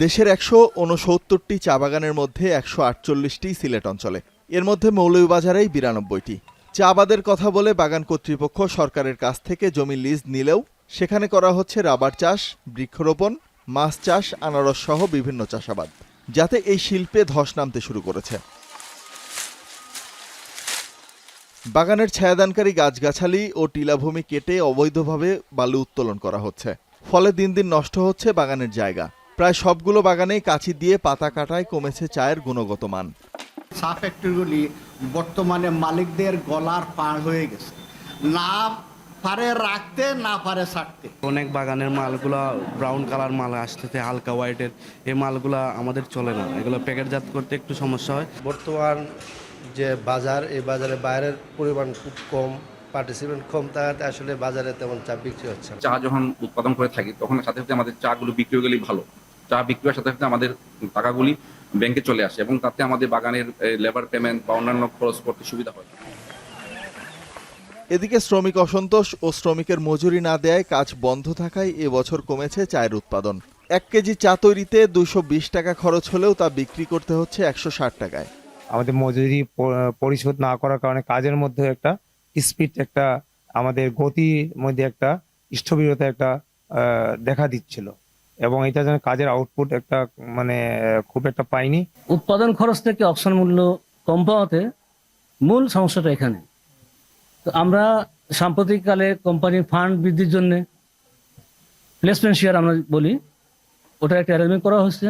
দেশের ১৬৯টি চা বাগানের মধ্যে ১৪৮টি সিলেট অঞ্চলে, এর মধ্যে মৌলভীবাজারেই ৯২টি। চা আবাদের কথা বলে বাগান কর্তৃপক্ষ সরকারের কাছ থেকে জমি লিজ নিলেও সেখানে করা হচ্ছে রাবার চাষ, বৃক্ষরোপণ, মাছ চাষ, আনারস সহ বিভিন্ন চাষাবাদ, যাতে এই শিল্পে ধস নামতে শুরু করেছে। বাগানের ছায়াদানকারী গাছগাছালি ও টিলাভূমি কেটে অবৈধভাবে বালু উত্তোলন করা হচ্ছে, ফলে দিন দিন নষ্ট হচ্ছে বাগানের জায়গা। প্রায় সবগুলো বাগানেই কাঁচি দিয়ে পাতা কাটায় কমেছে চায়ের গুণগত মান। চা ফ্যাক্টরিগুলি বর্তমানে মালিকদের গলার পার হয়ে গেছে, না পারে রাখতে না পারে ছাড়তে। অনেক বাগানের মালগুলা ব্রাউন কালার মাল আসতেছে, হালকা হোয়াইটের, এই মালগুলা আমাদের চলে না, এগুলো প্যাকেটজাত করতে একটু সমস্যা হয়। বর্তমান যে বাজার, এই বাজারে বাইরের পরিমাণ খুব কম, পার্টিসিপেন্ট কম, তাতে আসলে বাজারে তেমন চা বিক্রি হচ্ছে না। চা যখন উৎপাদন করে থাকি তখন সাথে সাথে আমাদের চাগুলো বিক্রি হয়ে গেলেই ভালো। চা বিক্রি হওয়ার সাথে সাথে আমাদের টাকাগুলি ব্যাংকে চলে আসে এবং তাতে আমাদের বাগানের লেবার পেমেন্ট বা অন্যান্য খরচ করতে সুবিধা হয়। এদিকে শ্রমিক অসন্তোষ ও শ্রমিকের মজুরি না দেয়ায় কাজ বন্ধ থাকায় এবছর কমেছে চায়ের উৎপাদন। ১ কেজি চা তৈরিতে ২২০ টাকা খরচ হলেও তা বিক্রি করতে হচ্ছে ১৬০ টাকায়। আমাদের মজুরি পরিশোধ না করার কারণে কাজের মধ্যে একটা স্পিড, একটা আমাদের গতির মধ্যে একটা স্থবিরতা একটা দেখা দিচ্ছিল, এবং এটা যেন কাজের আউটপুট একটা খুব একটা পাইনি। উৎপাদন খরচ থেকে অপশন মূল্য কম পাওয়াতে মূল সমস্যাটা এখানে। তো আমরা সাম্প্রতিককালে কোম্পানির ফান্ড বৃদ্ধির জন্য প্লেসমেন্ট শেয়ার আমরা বলি, ওটা একটা অ্যারেঞ্জমেন্ট করা হচ্ছে।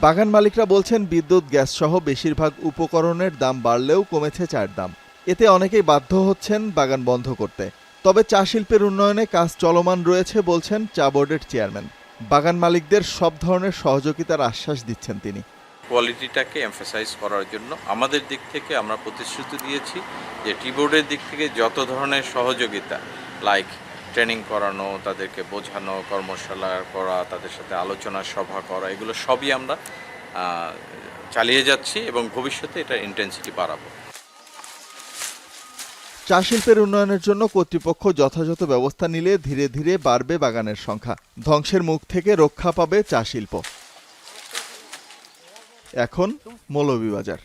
বাগান মালিকরা বলছেন বিদ্যুৎ, গ্যাস সহ বেশিরভাগ উপকরণের দাম বাড়লেও কমেছে চায়ের দাম। এতে অনেকেই বাধ্য হচ্ছেন বাগান বন্ধ করতে। তবে চা শিল্পের উন্নয়নে কাজ চলমান রয়েছে বলছেন চা বোর্ডের চেয়ারম্যান। বাগান মালিকদের সব ধরনের সহযোগিতার আশ্বাস দিচ্ছেন তিনি। কোয়ালিটিটাকে এমফাসাইজ করার জন্য আমাদের দিক থেকে আমরা প্রতিশ্রুতি দিয়েছি যে টি বোর্ডের দিক থেকে যত ধরনের সহযোগিতা, লাইক ট্রেনিং করানো, তাদেরকে বোঝানো, কর্মশালা করা, তাদের সাথে আলোচনা সভা করা, এগুলো সবই আমরা চালিয়ে যাচ্ছি এবং ভবিষ্যতে এটা ইন্টেন্সিটি বাড়াবো। চা শিল্পের উন্নয়নের জন্য কর্তৃপক্ষ যথাযথ ব্যবস্থা নিলে ধীরে ধীরে বাড়বে বাগানের সংখ্যা, ধ্বংসের মুখ থেকে রক্ষা পাবে চা শিল্প। এখন মৌলভীবাজার।